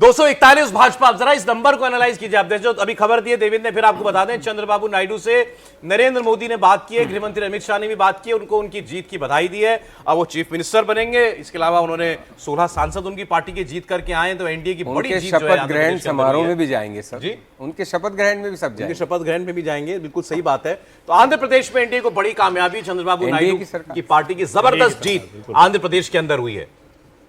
241 भाजपा। अब जरा इस नंबर को एनालाइज कीजिए आप। जो अभी खबर दी है देवेंद्र ने, फिर आपको बता दें चंद्रबाबू नायडू से नरेंद्र मोदी ने बात की है, गृह मंत्री अमित शाह ने भी बात की है, उनको उनकी जीत की बधाई दी है। अब वो चीफ मिनिस्टर बनेंगे। इसके अलावा उन्होंने 16 सांसद उनकी पार्टी के जीत करके आए, तो एनडीए की बड़ी जीत जो है शपथ ग्रहण समारोह में भी जाएंगे सर जी, उनके शपथ ग्रहण में भी सब जाएंगे, शपथ ग्रहण में भी जाएंगे, बिल्कुल सही बात है। तो आंध्र प्रदेश में एनडीए को बड़ी कामयाबी, चंद्रबाबू नायडू की पार्टी की जबरदस्त जीत आंध्र प्रदेश के अंदर हुई है।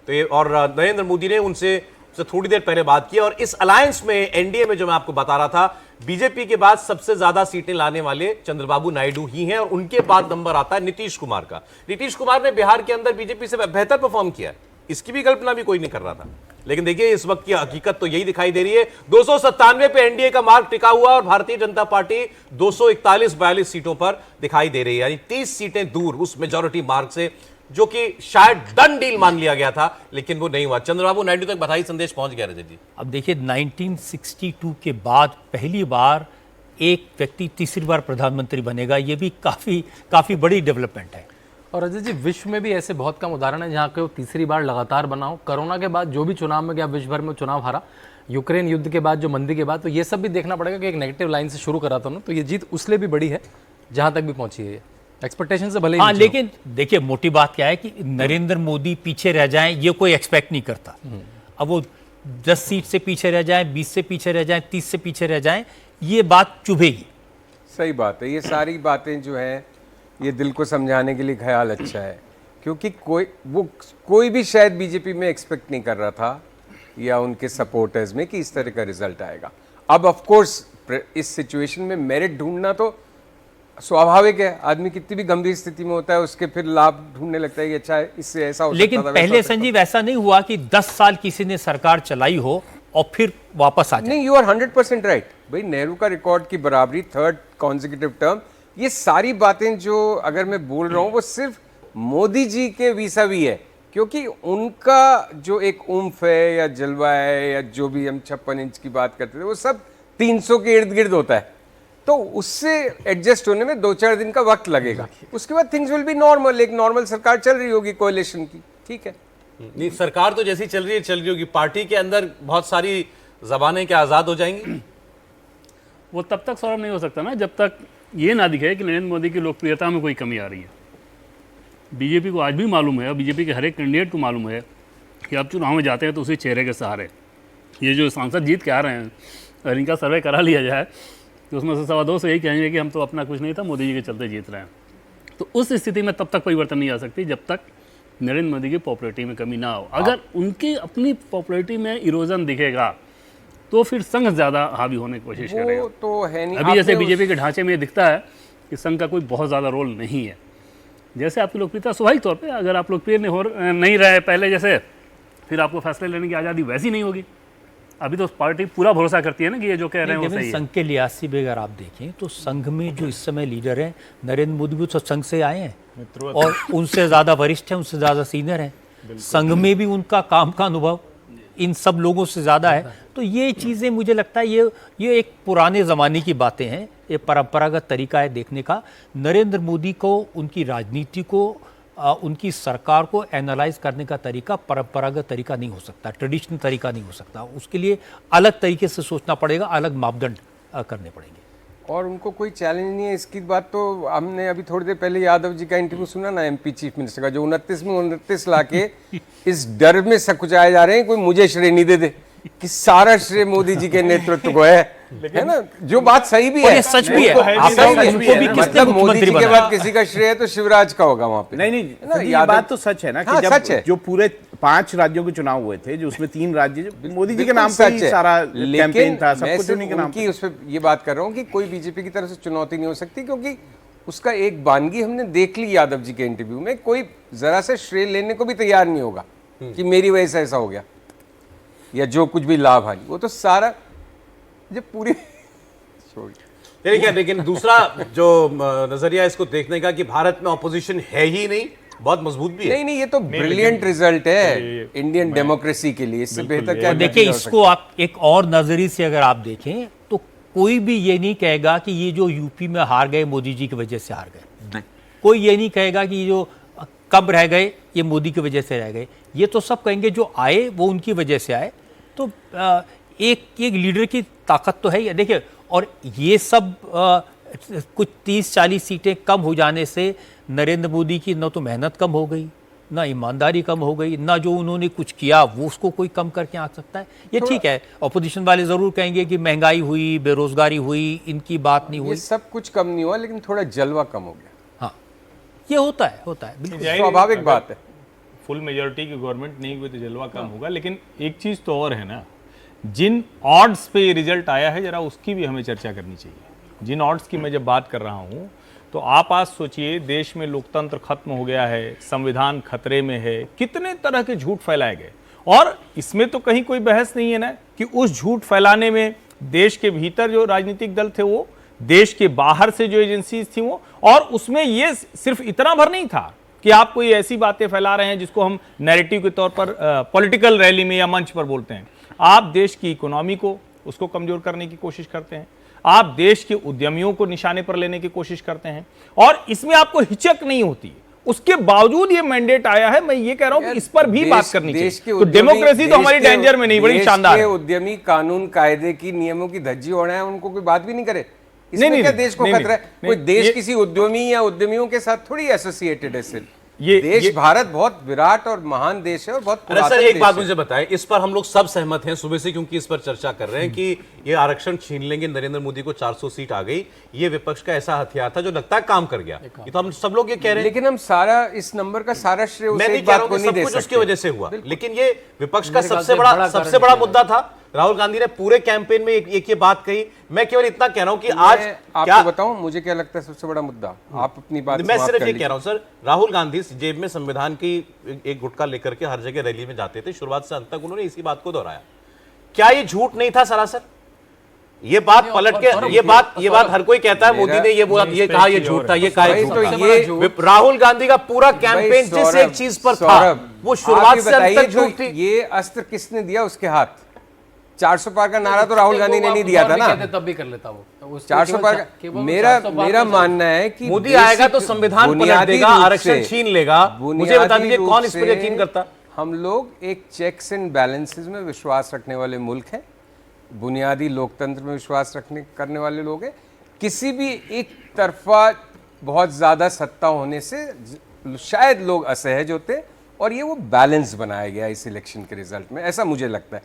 तो ये और नरेंद्र मोदी ने उनसे थोड़ी देर पहले बात की। और इस अलायंस में एनडीए में जो मैं आपको बता रहा था, बीजेपी के बाद सबसे ज्यादा सीटें लाने वाले चंद्रबाबू नायडू ही हैं, और उनके बाद नंबर आता है नीतीश कुमार का। नीतीश कुमार ने बिहार के अंदर बीजेपी से बेहतर परफॉर्म किया है, इसकी भी कल्पना भी कोई नहीं कर रहा था। लेकिन देखिए इस वक्त की हकीकत तो यही दिखाई दे रही है। 297 पे एनडीए का मार्क टिका हुआ और भारतीय जनता पार्टी 241-42 सीटों पर दिखाई दे रही है, यानी 30 सीटें दूर उस मेजॉरिटी मार्क से, जो कि शायद डन डील मान लिया गया था, लेकिन वो नहीं हुआ। चंद्रबाबू नायडू तक बधाई संदेश पहुंच गया रजत जी। अब देखिए 1962 के बाद पहली बार एक व्यक्ति तीसरी बार प्रधानमंत्री बनेगा, ये भी काफी बड़ी डेवलपमेंट है। और अजय जी, विश्व में भी ऐसे बहुत कम उदाहरण है जहाँ को तीसरी बार लगातार बना हो। कोरोना के बाद जो भी चुनाव में गया, विश्व भर में चुनाव हारा, यूक्रेन युद्ध के बाद, जो मंदी के बाद, तो ये सब भी देखना पड़ेगा कि एक नेगेटिव लाइन से शुरू करा था ना, तो ये जीत उसलिए भी बड़ी है जहाँ तक भी पहुंची है, एक्सपेक्टेशन से भले ही। हाँ, लेकिन देखिए मोटी बात क्या है कि नरेंद्र मोदी पीछे रह जाएं, ये कोई एक्सपेक्ट नहीं करता। अब वो 10 सीट से पीछे रह जाएं, 20 से पीछे रह जाएं, 30 से पीछे रह जाएं, ये बात चुभेगी। सही बात है। ये सारी बातें जो है, ये दिल को समझाने के लिए ख्याल अच्छा है, क्योंकि कोई भी शायद बीजेपी में एक्सपेक्ट नहीं कर रहा था, या उनके सपोर्टर्स में, कि इस तरह का रिजल्ट आएगा। अब ऑफ कोर्स इस सिचुएशन में मेरिट ढूंढना तो स्वाभाविक है। आदमी कितनी भी गंभीर स्थिति में होता है, उसके फिर लाभ ढूंढने लगता है कि अच्छा इससे ऐसा हो सकता था। लेकिन पहले संजीव ऐसा नहीं हुआ कि 10 साल किसी ने सरकार चलाई हो और फिर वापस आ जाए। नहीं, यू आर 100% राइट भाई। नेहरू का रिकॉर्ड की बराबरी, 3rd कॉन्जिक्यूटिव टर्म, ये सारी बातें जो अगर मैं बोल रहा हूँ वो सिर्फ मोदी जी के वीसा-वी है, क्योंकि उनका जो एक उम्फ है या जलवा है, या जो भी हम 56 इंच की बात करते थे, वो सब 300 के इर्द गिर्द होता है। तो उससे एडजस्ट होने में 2-4 दिन का वक्त लगेगा, उसके बाद थिंग्स विल बी नॉर्मल। एक नॉर्मल सरकार चल रही होगी कोalition की, ठीक है। नहीं, सरकार तो जैसी चल रही होगी, पार्टी के अंदर बहुत सारी जबानें क्या आजाद हो जाएंगी। वो तब तक सॉल्व नहीं हो सकता ना जब तक ये ना दिखे कि नरेंद्र मोदी की लोकप्रियता में कोई कमी आ रही है। बीजेपी को आज भी मालूम है, बीजेपी के हर एक कैंडिडेट को मालूम है कि आप चुनाव में जाते हैं तो उसी चेहरे के सहारे। ये जो सांसद जीत के आ रहे हैं, अगर इनका सर्वे करा लिया जाए तो उसमें से 2.25 यही कहेंगे कि हम तो अपना कुछ नहीं था, मोदी जी के चलते जीत रहे हैं। तो उस स्थिति में तब तक परिवर्तन नहीं आ सकती जब तक नरेंद्र मोदी की पॉपुलैरिटी में कमी ना हो। अगर उनकी अपनी पॉपुलैरिटी में इरोजन दिखेगा तो फिर संघ ज़्यादा हावी होने की कोशिश करेगा। तो है नहीं। अभी जैसे बीजेपी के ढांचे में दिखता है कि संघ का कोई बहुत ज़्यादा रोल नहीं है। जैसे आपकी लोकप्रियता स्वाभाविक तौर पे, अगर आप लोकप्रिय नहीं रहे पहले जैसे, फिर आपको फैसले लेने की आज़ादी वैसी नहीं होगी। अभी तो पार्टी पूरा भरोसा करती है ना कि ये जो कह रहे हैं वो सही है। संघ के लिहाज से भी अगर आप देखें तो संघ में जो इस समय लीडर हैं, नरेंद्र मोदी भी तो संघ से आए हैं और उनसे ज़्यादा वरिष्ठ हैं, उनसे ज़्यादा सीनियर हैं। संघ में भी उनका काम का अनुभव इन सब लोगों से ज़्यादा है। तो ये चीज़ें मुझे लगता है ये एक पुराने ज़माने की बातें हैं, ये परंपरागत तरीका है देखने का। नरेंद्र मोदी को, उनकी राजनीति को, उनकी सरकार को एनालाइज करने का तरीका परंपरागत तरीका नहीं हो सकता, ट्रेडिशनल तरीका नहीं हो सकता। उसके लिए अलग तरीके से सोचना पड़ेगा, अलग मापदंड करने पड़ेंगे। और उनको कोई चैलेंज नहीं है इसकी बात। तो हमने अभी थोड़ी देर पहले यादव जी का इंटरव्यू सुना ना, एमपी चीफ मिनिस्टर का, जो 29 में 29 लाके इस डर में सकुचाए जा रहे हैं कोई मुझे श्रेय नहीं दे दे, कि सारा श्रेय मोदी जी के नेतृत्व को है ना, जो बात सही भी है, सच भी है। मतलब मोदी जी के बाद किसी का श्रेय तो शिवराज का होगा वहां पे। नहीं, ये बात तो सच है ना कि जब जो पूरे 5 राज्यों के चुनाव हुए थे, जो उसमें 3 राज्य मोदी जी के नाम पे ही सारा कैंपेन था, सब कुछ उन्हीं के नाम पे। उस पे ये बात कर रहा हूँ कि कोई बीजेपी की तरफ से चुनौती नहीं हो सकती, क्योंकि उसका एक वानगी हमने देख ली यादव जी के इंटरव्यू में। कोई जरा से श्रेय लेने को भी तैयार नहीं होगा कि मेरी वजह से ऐसा हो गया, या जो कुछ भी लाभ हानि, वो तो सारा जब पूरी लेकिन दूसरा जो नजरिया इसको देखने का कि भारत में ऑपोजिशन है ही नहीं, बहुत मजबूत भी है। नहीं, ये तो ब्रिलियंट रिजल्ट है इंडियन डेमोक्रेसी के लिए। इससे बेहतर क्या? देखिए, इसको आप एक और नजरिए से अगर आप देखें तो कोई भी ये नहीं कहेगा कि ये जो यूपी में हार गए मोदी जी की वजह से हार गए। कोई ये नहीं कहेगा कि ये जो कब रह गए ये मोदी की वजह से रह गए। ये तो सब कहेंगे जो आए वो उनकी वजह से आए। तो एक एक लीडर की ताकत तो है ही। देखिए, और ये सब कुछ 30-40 सीटें कम हो जाने से नरेंद्र मोदी की न तो मेहनत कम हो गई, ना ईमानदारी कम हो गई, ना जो उन्होंने कुछ किया वो उसको कोई कम करके आ सकता है। ये ठीक है, ऑपोजिशन वाले जरूर कहेंगे कि महंगाई हुई, बेरोजगारी हुई, इनकी बात नहीं हुई। ये सब कुछ कम नहीं हुआ, लेकिन थोड़ा जलवा कम हो गया। हाँ, ये होता है बिल्कुल स्वाभाविक बात है। फुल मेजोरिटी की गवर्नमेंट नहीं हुई तो जलवा कम होगा, लेकिन एक चीज तो और है ना, जिन ऑड्स पे ये रिजल्ट आया है जरा उसकी भी हमें चर्चा करनी चाहिए। जिन ऑड्स की मैं जब बात कर रहा हूँ तो आप आज सोचिए, देश में लोकतंत्र खत्म हो गया है, संविधान खतरे में है, कितने तरह के झूठ फैलाए गए। और इसमें तो कहीं कोई बहस नहीं है ना कि उस झूठ फैलाने में देश के भीतर जो राजनीतिक दल थे वो, देश के बाहर से जो एजेंसीज थी वो, और उसमें ये सिर्फ इतना भर नहीं था कि आप कोई ऐसी बातें फैला रहे हैं जिसको हम नैरेटिव के तौर पर पॉलिटिकल रैली में या मंच पर बोलते हैं। आप देश की इकोनॉमी को उसको कमजोर करने की कोशिश करते हैं, आप देश के उद्यमियों को निशाने पर लेने की कोशिश करते हैं, और इसमें आपको हिचक नहीं होती। उसके बावजूद ये मैंडेट आया है। मैं ये कह रहा हूं कि इस पर भी बात करनी चाहिए। तो डेमोक्रेसी तो हमारी डेंजर में नहीं, बड़ी शानदार है। उद्यमी कानून कायदे की नियमों की धज्जी ओढ़े हैं, उनको कोई बात भी नहीं करे। इसमें क्या देश को खतरा है? कोई देश किसी उद्यमी या उद्यमियों के साथ थोड़ी एसोसिएटेड है सिर्फ। ये देश भारत बहुत विराट और महान देश है और बहुत पुरातन देश है। एक बात मुझे बताएं, इस पर हम लोग सब सहमत हैं सुबह से, क्योंकि इस पर चर्चा कर रहे हैं कि ये आरक्षण छीन लेंगे, नरेंद्र मोदी को 400 सीट आ गई। ये विपक्ष का ऐसा हथियार था जो लगता है काम कर गया। ये तो हम सब लोग ये कह रहे हैं, लेकिन हम सारा इस नंबर का सारा श्रेय उस एक बात को नहीं दे सकते। उसकी वजह से हुआ, लेकिन ये विपक्ष का सबसे बड़ा मुद्दा था। राहुल गांधी ने पूरे कैंपेन में एक ये बात कही। मैं केवल इतना कह रहा हूं कि आज आपको बताऊं मुझे क्या लगता है सबसे बड़ा मुद्दा। आप अपनी बात मैं सिर्फ ये कह रहा हूं सर, राहुल गांधी जेब में संविधान की एक गुटका लेकर के हर जगह रैली में जाते थे, शुरुआत से अंत तक उन्होंने इसी बात को दोहराया। क्या ये झूठ नहीं था सरासर? ये बात पलट के ये बात हर कोई कहता है मोदी ने ये बोला, ये कहा ये झूठ था, ये कहा ये राहुल गांधी का पूरा कैंपेन जिस एक चीज पर था वो शुरुआत से अंत तक झूठ थी। ये अस्त्र किसने दिया उसके हाथ? 400 पार का नारा तो राहुल गांधी ने नहीं दिया था ना, तब भी कर लेता वो 400 पार का। मेरा मानना है कि मोदी आएगा तो संविधान पलट देगा, आरक्षण छीन लेगा। मुझे बता दीजिए कौन इस पर यकीन करता? हम लोग एक चेक्स एंड बैलेंसेस में विश्वास रखने वाले मुल्क हैं, बुनियादी लोकतंत्र में विश्वास करने वाले लोग हैं। किसी भी एक तरफा बहुत ज्यादा सत्ता होने से शायद लोग असहज होते, और ये वो बैलेंस बनाया गया इस इलेक्शन के रिजल्ट में, ऐसा मुझे लगता है।